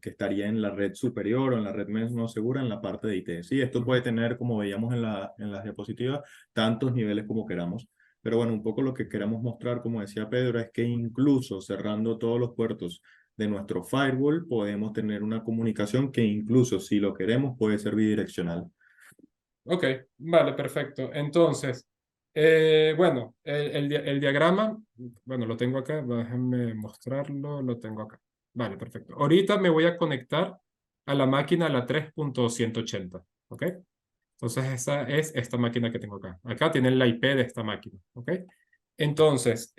estaría en la red superior o en la red menos segura en la parte de IT. Sí, esto puede Ujú. tener, como veíamos en las diapositivas, tantos niveles como queramos. Pero bueno, un poco lo que queremos mostrar, como decía Pedro, es que incluso cerrando todos los puertos de nuestro firewall, podemos tener una comunicación que incluso si lo queremos puede ser bidireccional. Ok, vale, perfecto. Entonces, bueno, el diagrama, bueno, lo tengo acá, déjenme mostrarlo, lo tengo acá. Vale, perfecto. Ahorita me voy a conectar a la máquina, a la 3.180, ¿ok? Entonces, esa es esta máquina que tengo acá. Acá tienen la IP de esta máquina, ¿ok? Entonces,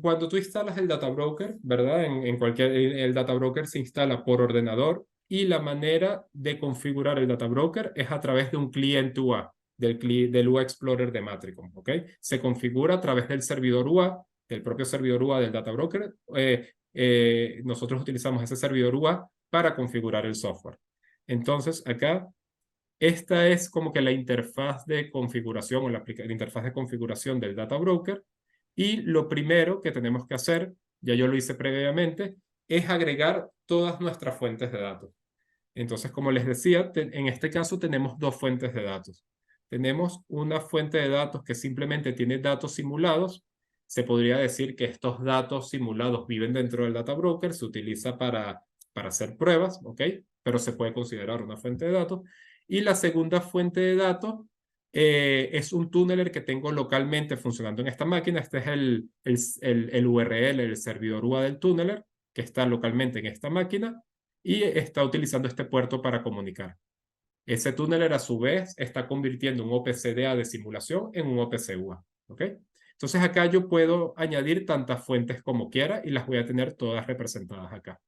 cuando tú instalas el data broker, ¿verdad? En cualquier, el data broker se instala por ordenador y la manera de configurar el data broker es a través de un cliente UA, del UA Explorer de Matricom, ¿ok? Se configura a través del servidor UA, del propio servidor UA del data broker. Nosotros utilizamos ese servidor UA para configurar el software. Entonces, acá, esta es como que la interfaz de configuración o la interfaz de configuración del data broker. Y lo primero que tenemos que hacer, ya yo lo hice previamente, es agregar todas nuestras fuentes de datos. Entonces, como les decía, en este caso tenemos dos fuentes de datos. Tenemos una fuente de datos que simplemente tiene datos simulados. Se podría decir que estos datos simulados viven dentro del data broker, se utiliza para hacer pruebas, ¿ok? Pero se puede considerar una fuente de datos. Y la segunda fuente de datos es un tunneler que tengo localmente funcionando en esta máquina. Este es el URL, el servidor UA del tunneler, que está localmente en esta máquina y está utilizando este puerto para comunicar. Ese túneler a su vez está convirtiendo un OPCDA de simulación en un OPC UA. ¿Ok? Entonces acá yo puedo añadir tantas fuentes como quiera y las voy a tener todas representadas acá.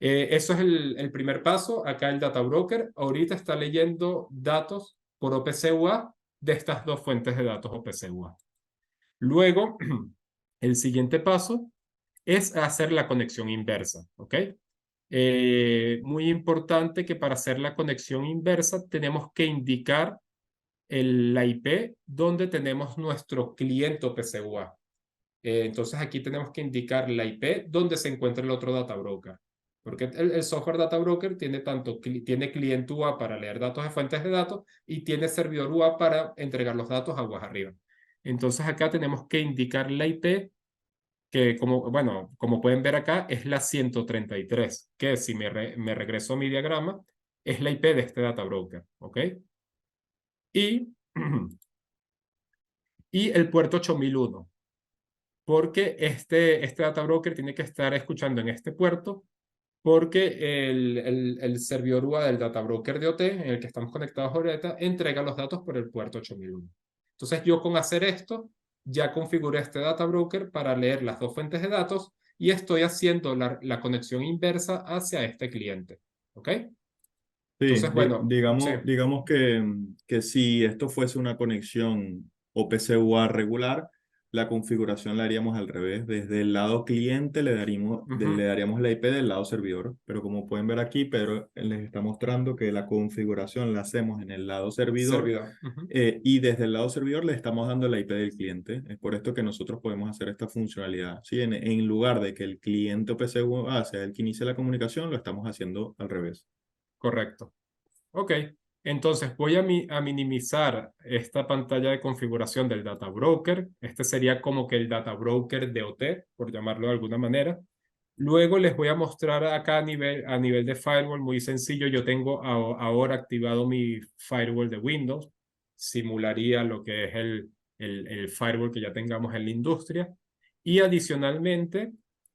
Eso es el primer paso. Acá el data broker ahorita está leyendo datos por OPC UA de estas dos fuentes de datos OPC UA. Luego, el siguiente paso es hacer la conexión inversa, ¿ok? Muy importante que para hacer la conexión inversa tenemos que indicar la IP donde tenemos nuestro cliente OPC-UA. Entonces aquí tenemos que indicar la IP donde se encuentra el otro data broker. Porque el software data broker tiene tiene cliente UA para leer datos de fuentes de datos y tiene servidor UA para entregar los datos aguas arriba. Entonces acá tenemos que indicar la IP que bueno, como pueden ver acá, es la 133, que si me regreso a mi diagrama, es la IP de este data broker, ¿ok? Y, y el puerto 8001, porque este data broker tiene que estar escuchando en este puerto, porque el servidor UA del data broker de OT, en el que estamos conectados ahorita, entrega los datos por el puerto 8001. Entonces yo con hacer esto, ya configuré este data broker para leer las dos fuentes de datos y estoy haciendo la conexión inversa hacia este cliente. ¿Ok? Sí, Entonces, bueno, sí. digamos que si esto fuese una conexión OPC-UA regular, la configuración la haríamos al revés. Desde el lado cliente le Ujú. daríamos la IP del lado servidor, pero como pueden ver aquí, Pedro les está mostrando que la configuración la hacemos en el lado servidor, Servidor. Ujú. y desde el lado servidor le estamos dando la IP del cliente. Es por esto que nosotros podemos hacer esta funcionalidad. ¿Sí? En lugar de que el cliente OPC-UA sea el que inicie la comunicación, lo estamos haciendo al revés. Correcto. Ok, entonces voy a minimizar esta pantalla de configuración del data broker. Este sería como que el data broker de OT, por llamarlo de alguna manera. Luego les voy a mostrar acá a nivel de firewall, muy sencillo. Yo tengo ahora activado mi firewall de Windows. Simularía lo que es el firewall que ya tengamos en la industria. Y adicionalmente,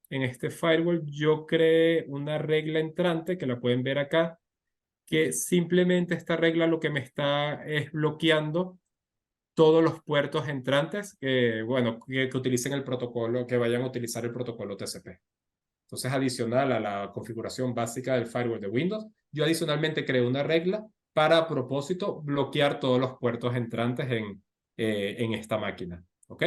en este firewall yo creé una regla entrante que la pueden ver acá, que simplemente esta regla lo que me está es bloqueando todos los puertos entrantes bueno, que utilicen el protocolo, que vayan a utilizar el protocolo TCP. Entonces, adicional a la configuración básica del firewall de Windows, yo adicionalmente creo una regla para a propósito bloquear todos los puertos entrantes en esta máquina. ¿Ok?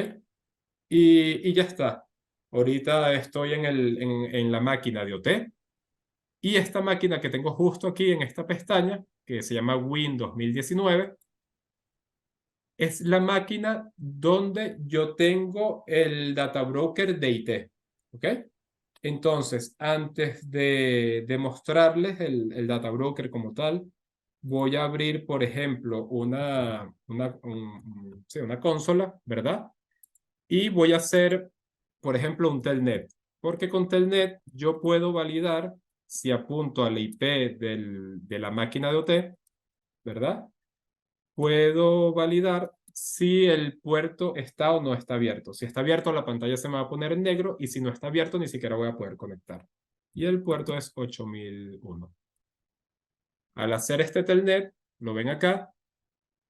Y ya está. Ahorita estoy en la máquina de OT. Y esta máquina que tengo justo aquí en esta pestaña, que se llama Win 2019, es la máquina donde yo tengo el data broker de IT. ¿Ok? Entonces, antes de mostrarles el data broker como tal, voy a abrir, por ejemplo, sí, una consola, ¿verdad? Y voy a hacer, por ejemplo, un telnet. Porque con telnet yo puedo validar si apunto a la IP de la máquina de OT, ¿verdad? Puedo validar si el puerto está o no está abierto. Si está abierto, la pantalla se me va a poner en negro y si no está abierto, ni siquiera voy a poder conectar. Y el puerto es 8001. Al hacer este telnet, lo ven acá,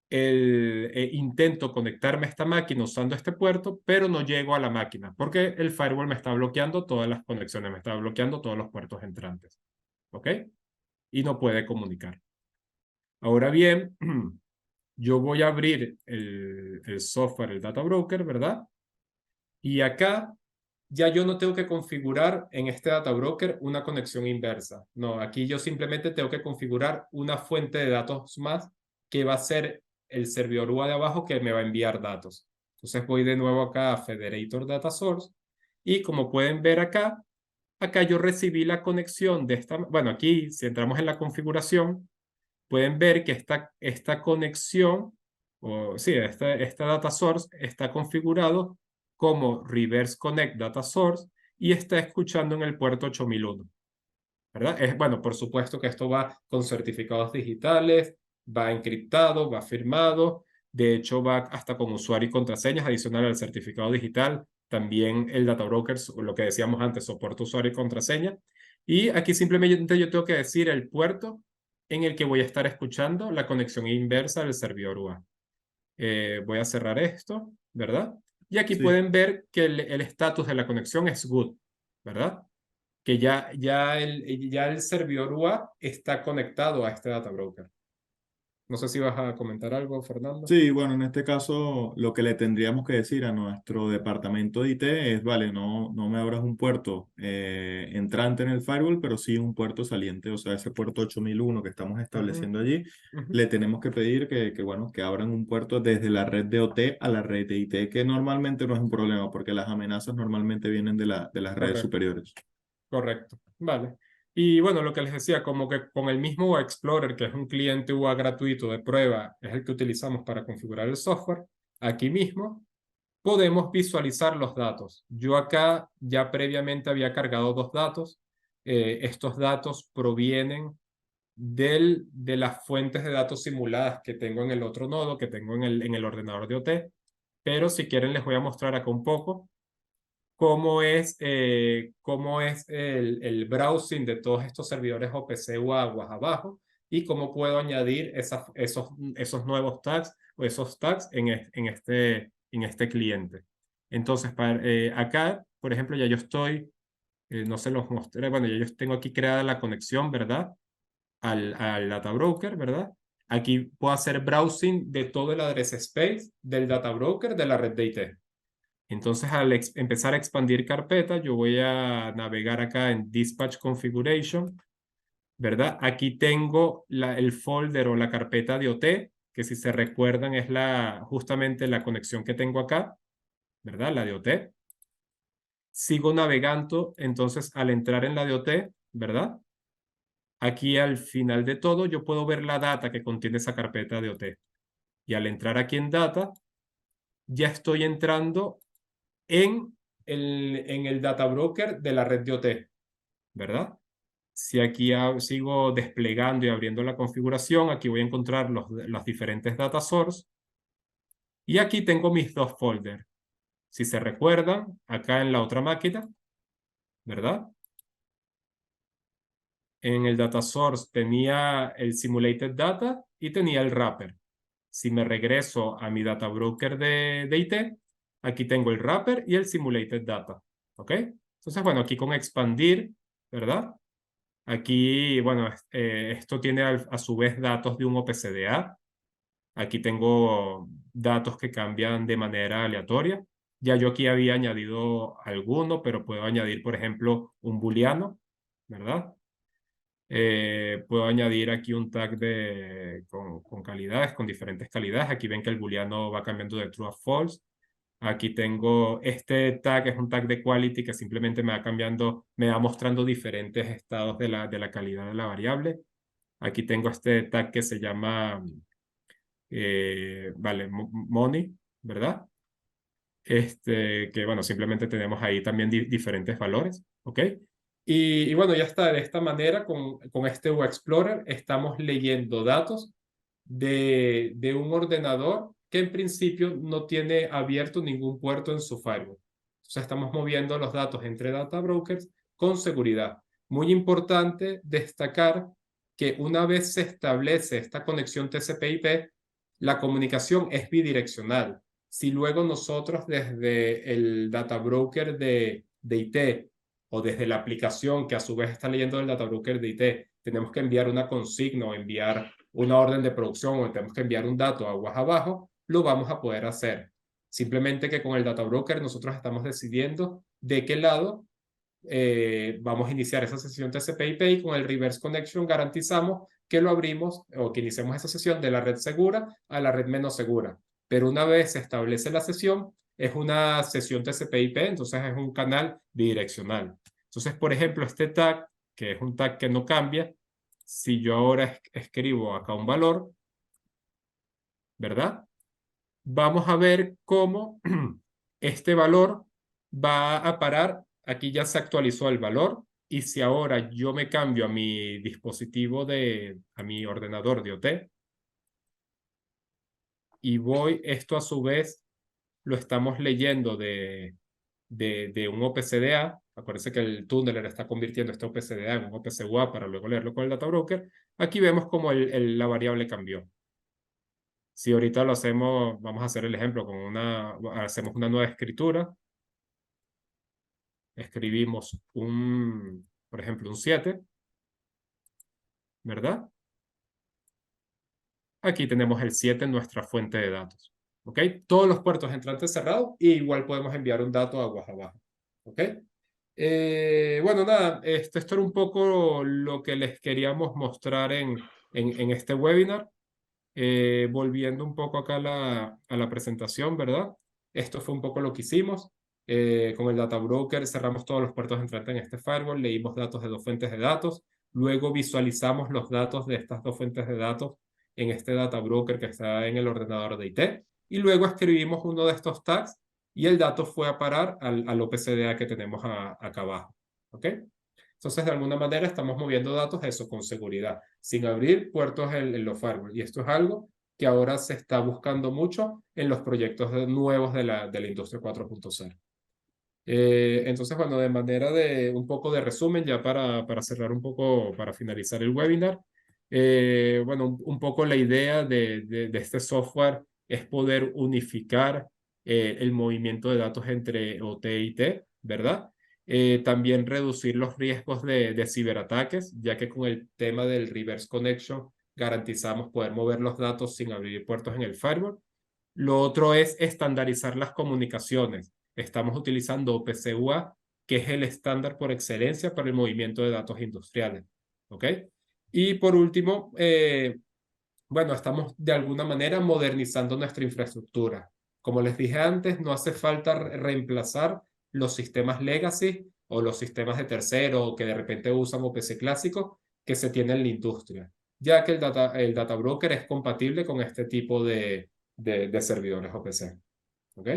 intento conectarme a esta máquina usando este puerto, pero no llego a la máquina porque el firewall me está bloqueando todas las conexiones, me está bloqueando todos los puertos entrantes. ¿Ok? Y no puede comunicar. Ahora bien, yo voy a abrir el software, el data broker, ¿verdad? Y acá ya yo no tengo que configurar en este data broker una conexión inversa. No, aquí yo simplemente tengo que configurar una fuente de datos más que va a ser el servidor UA de abajo que me va a enviar datos. Entonces voy de nuevo acá a Federator Data Source y como pueden ver acá, acá yo recibí la conexión de esta, bueno, aquí si entramos en la configuración, pueden ver que esta conexión, o sí, esta data source está configurado como Reverse Connect Data Source y está escuchando en el puerto 8001, ¿verdad? Bueno, por supuesto que esto va con certificados digitales, va encriptado, va firmado, de hecho va hasta con usuario y contraseñas adicional al certificado digital. También el data broker, lo que decíamos antes, soporta usuario y contraseña. Y aquí simplemente yo tengo que decir el puerto en el que voy a estar escuchando la conexión inversa del servidor UA. Voy a cerrar esto, ¿verdad? Y aquí Sí. pueden ver que el estatus de la conexión es good, ¿verdad? Que ya el servidor UA está conectado a este data broker. No sé si vas a comentar algo, Fernando. Sí, bueno, en este caso lo que le tendríamos que decir a nuestro departamento de IT es, vale, no me abras un puerto entrante en el firewall, pero sí un puerto saliente, o sea, ese puerto 8001 que estamos Ujú, estableciendo allí, ujú. le tenemos que pedir bueno, que abran un puerto desde la red de OT a la red de IT, que normalmente no es un problema, porque las amenazas normalmente vienen de las redes Correcto. superiores. Correcto, vale. Y bueno, lo que les decía, como que con el mismo UA Explorer, que es un cliente UA gratuito de prueba, es el que utilizamos para configurar el software, aquí mismo podemos visualizar los datos. Yo acá ya previamente había cargado dos datos. Estos datos provienen de las fuentes de datos simuladas que tengo en el otro nodo, que tengo en el ordenador de OT. Pero si quieren les voy a mostrar acá un poco cómo es el browsing de todos estos servidores OPC o aguas abajo y cómo puedo añadir esos nuevos tags o esos tags en este cliente. Entonces, acá, por ejemplo, ya yo estoy, no se los mostré, bueno, ya yo tengo aquí creada la conexión, ¿verdad? Al data broker, ¿verdad? Aquí puedo hacer browsing de todo el address space del data broker de la red de IT. Entonces, al empezar a expandir carpeta, yo voy a navegar acá en Dispatch Configuration, ¿verdad? Aquí tengo el folder o la carpeta de OT, que si se recuerdan es justamente la conexión que tengo acá, ¿verdad? La de OT. Sigo navegando, entonces al entrar en la de OT, ¿verdad? Aquí al final de todo yo puedo ver la data que contiene esa carpeta de OT. Y al entrar aquí en data, ya estoy entrando en el data broker de la red de OT, ¿verdad? Si aquí sigo desplegando y abriendo la configuración, aquí voy a encontrar los diferentes data source y aquí tengo mis dos folders. Si se recuerdan, acá en la otra máquina, ¿verdad? En el data source tenía el simulated data y tenía el wrapper. Si me regreso a mi data broker de IT, aquí tengo el wrapper y el simulated data. ¿Ok? Entonces, bueno, aquí con expandir, ¿verdad? Aquí, bueno, esto tiene a su vez datos de un OPCDA. Aquí tengo datos que cambian de manera aleatoria. Ya yo aquí había añadido alguno, pero puedo añadir, por ejemplo, un booleano, ¿verdad? Puedo añadir aquí un tag con calidades, con diferentes calidades. Aquí ven que el booleano va cambiando de true a false. Aquí tengo este tag, es un tag de quality que simplemente me va cambiando, me va mostrando diferentes estados de la calidad de la variable. Aquí tengo este tag que se llama, vale, money, ¿verdad? Que bueno, simplemente tenemos ahí también diferentes valores, ¿ok? Y bueno, ya está, de esta manera, con este Web Explorer, estamos leyendo datos de un ordenador que en principio no tiene abierto ningún puerto en su firewall. Entonces estamos moviendo los datos entre data brokers con seguridad. Muy importante destacar que una vez se establece esta conexión TCP/IP, la comunicación es bidireccional. Si luego nosotros desde el data broker de IT o desde la aplicación que a su vez está leyendo el data broker de IT, tenemos que enviar una consigna o enviar una orden de producción o tenemos que enviar un dato aguas abajo, lo vamos a poder hacer. Simplemente que con el data broker nosotros estamos decidiendo de qué lado vamos a iniciar esa sesión TCP/IP y con el reverse connection garantizamos que lo abrimos o que iniciemos esa sesión de la red segura a la red menos segura. Pero una vez se establece la sesión, es una sesión TCP/IP, entonces es un canal bidireccional. Entonces, por ejemplo, este tag, que es un tag que no cambia, si yo ahora escribo acá un valor, ¿verdad? Vamos a ver cómo este valor va a parar. Aquí ya se actualizó el valor. Y si ahora yo me cambio a mi dispositivo a mi ordenador de OT y voy, esto a su vez lo estamos leyendo de un OPCDA. Acuérdense que el Tunneler está convirtiendo este OPCDA en un OPCUA para luego leerlo con el data broker. Aquí vemos cómo la variable cambió. Si ahorita lo hacemos, vamos a hacer el ejemplo hacemos una nueva escritura, escribimos por ejemplo, un 7, ¿verdad? Aquí tenemos el 7 en nuestra fuente de datos, ¿ok? Todos los puertos entrantes cerrados y igual podemos enviar un dato aguas abajo, ¿ok? Bueno, nada, esto era un poco lo que les queríamos mostrar en este webinar. Volviendo un poco acá a la presentación, ¿verdad? Esto fue un poco lo que hicimos. Con el Data Broker cerramos todos los puertos entrantes en este firewall, leímos datos de dos fuentes de datos, luego visualizamos los datos de estas dos fuentes de datos en este Data Broker que está en el ordenador de IT, y luego escribimos uno de estos tags y el dato fue a parar al OPCDA que tenemos acá abajo. ¿Ok? Entonces, de alguna manera estamos moviendo datos, eso con seguridad, sin abrir puertos en los firewall. Y esto es algo que ahora se está buscando mucho en los proyectos nuevos de la industria 4.0. Entonces, bueno, de manera de un poco de resumen, ya para cerrar un poco, para finalizar el webinar, bueno, un poco la idea de este software es poder unificar el movimiento de datos entre OT y T, ¿verdad? También reducir los riesgos de ciberataques, ya que con el tema del reverse connection garantizamos poder mover los datos sin abrir puertos en el firewall. Lo otro es estandarizar las comunicaciones. Estamos utilizando OPC-UA, que es el estándar por excelencia para el movimiento de datos industriales. ¿Ok? Y por último, bueno, estamos de alguna manera modernizando nuestra infraestructura. Como les dije antes, no hace falta reemplazar los sistemas legacy o los sistemas de tercero que de repente usan OPC clásicos que se tienen en la industria, ya que el data broker es compatible con este tipo de servidores OPC. ¿Ok?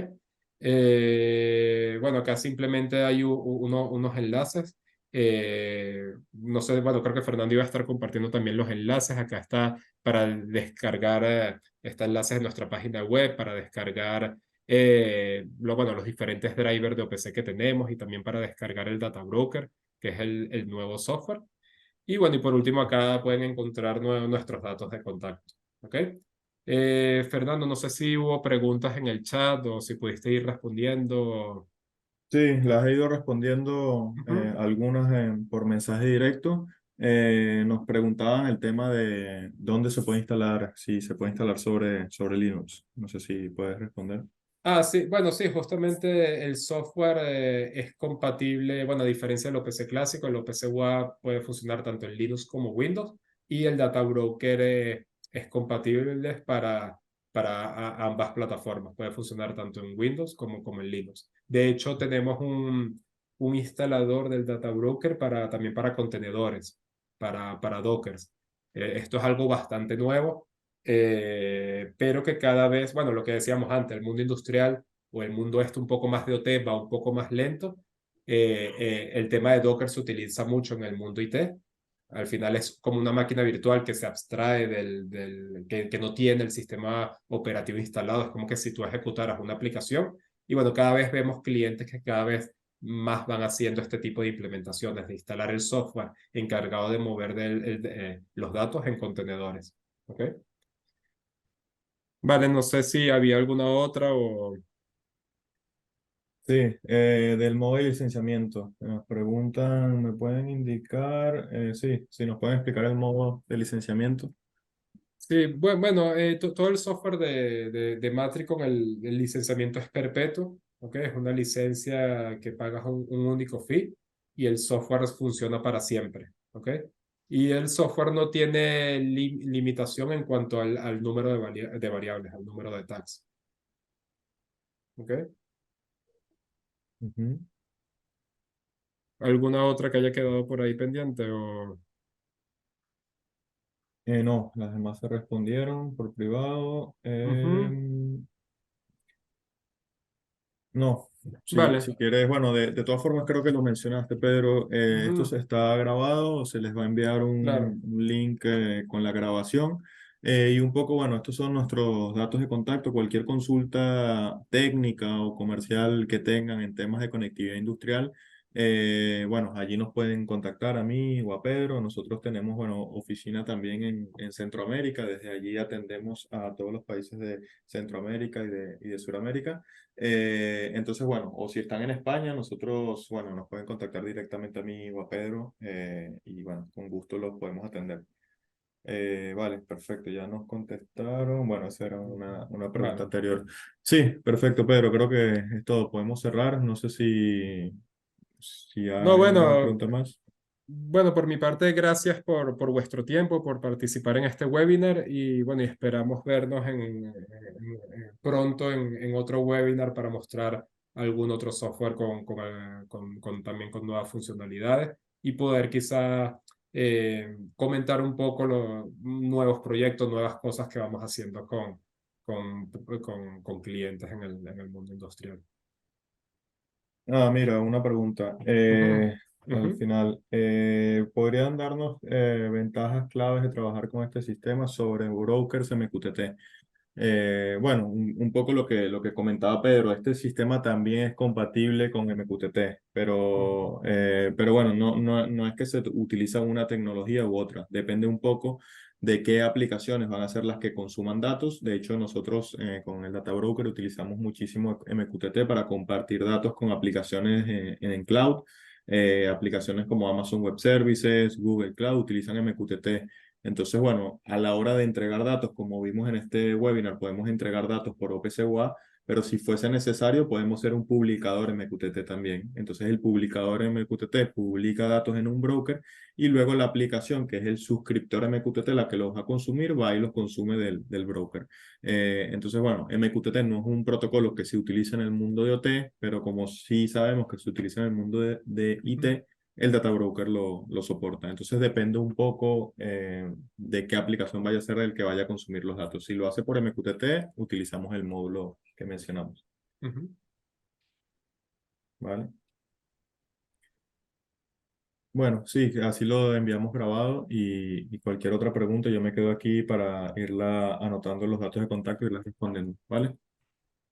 Bueno, acá simplemente hay unos enlaces. No sé, bueno, creo que Fernando iba a estar compartiendo también los enlaces. Acá está para descargar, está enlaces en nuestra página web para descargar bueno, los diferentes drivers de OPC que tenemos y también para descargar el Data Broker, que es el nuevo software. Y bueno, y por último acá pueden encontrar nuestros datos de contacto. ¿Ok? Fernando, no sé si hubo preguntas en el chat o si pudiste ir respondiendo. Sí, las he ido respondiendo Ujú. algunas por mensaje directo. Nos preguntaban el tema de dónde se puede instalar, si se puede instalar sobre Linux. No sé si puedes responder. Ah, sí, bueno, sí, justamente el software es compatible, bueno, a diferencia del OPC clásico, el OPC WAP puede funcionar tanto en Linux como Windows y el Data Broker es compatible para ambas plataformas, puede funcionar tanto en Windows como en Linux. De hecho, tenemos un instalador del Data Broker también para contenedores, para Dockers. Esto es algo bastante nuevo pero que cada vez, bueno, lo que decíamos antes, el mundo industrial o el mundo este un poco más de OT va un poco más lento. El tema de Docker se utiliza mucho en el mundo IT. Al final es como una máquina virtual que se abstrae que no tiene el sistema operativo instalado. Es como que si tú ejecutaras una aplicación. Y bueno, cada vez vemos clientes que cada vez más van haciendo este tipo de implementaciones, de instalar el software encargado de mover los datos en contenedores. ¿Ok? Vale, no sé si había alguna otra o... Sí, del modo de licenciamiento. Nos preguntan, ¿me pueden indicar? Sí, si nos pueden explicar el modo de licenciamiento. Sí, bueno, todo el software de Matrix con el licenciamiento es perpetuo, ¿ok? Es una licencia que pagas un único fee y el software funciona para siempre, ¿ok? Y el software no tiene limitación en cuanto al número de variables, al número de tags, ¿ok? Ujú. ¿Alguna otra que haya quedado por ahí pendiente o...? No, las demás se respondieron por privado. Ujú. No, Vale. si quieres, bueno, de todas formas creo que lo mencionaste, Pedro. Esto Ujú. se está grabado, se les va a enviar Claro. un link con la grabación. Y un poco, bueno, estos son nuestros datos de contacto. Cualquier consulta técnica o comercial que tengan en temas de conectividad industrial, bueno, allí nos pueden contactar a mí o a Pedro. Nosotros tenemos, bueno, oficina también en Centroamérica. Desde allí atendemos a todos los países de Centroamérica y de Sudamérica. Entonces, bueno, o si están en España, nosotros, bueno, nos pueden contactar directamente a mí o a Pedro y bueno, con gusto los podemos atender. Vale, perfecto, ya nos contestaron. Bueno, esa era una pregunta Vale. anterior. Sí, perfecto, Pedro, creo que es todo. Podemos cerrar. No sé si No, hay alguna bueno, pregunta más. bueno, por mi parte, gracias por vuestro tiempo, por participar en este webinar y bueno, y esperamos vernos pronto en otro webinar para mostrar algún otro software también con nuevas funcionalidades y poder quizá comentar un poco los nuevos proyectos, nuevas cosas que vamos haciendo con clientes en el mundo industrial. Ah, mira, una pregunta. Ujú, ujú, Al final, ¿podrían darnos ventajas claves de trabajar con este sistema sobre brokers MQTT? Bueno, un poco lo que comentaba Pedro, este sistema también es compatible con MQTT, pero bueno, no es que se utiliza una tecnología u otra, depende un poco de qué aplicaciones van a ser las que consuman datos. De hecho, nosotros con el Data Broker utilizamos muchísimo MQTT para compartir datos con aplicaciones en cloud. Aplicaciones como Amazon Web Services, Google Cloud utilizan MQTT. Entonces, bueno, a la hora de entregar datos, como vimos en este webinar, podemos entregar datos por OPC-UA, pero si fuese necesario, podemos ser un publicador MQTT también. Entonces, el publicador MQTT publica datos en un broker y luego la aplicación, que es el suscriptor MQTT, la que los va a consumir, va y los consume del broker. Entonces, bueno, MQTT no es un protocolo que se utiliza en el mundo de OT, pero como sí sabemos que se utiliza en el mundo de ujú, IT, el Data Broker lo soporta. Entonces depende un poco de qué aplicación vaya a ser el que vaya a consumir los datos. Si lo hace por MQTT, utilizamos el módulo que mencionamos. ujú. ¿Vale? Bueno, sí, así lo enviamos grabado y cualquier otra pregunta yo me quedo aquí para irla anotando los datos de contacto y irlas respondiendo. ¿Vale?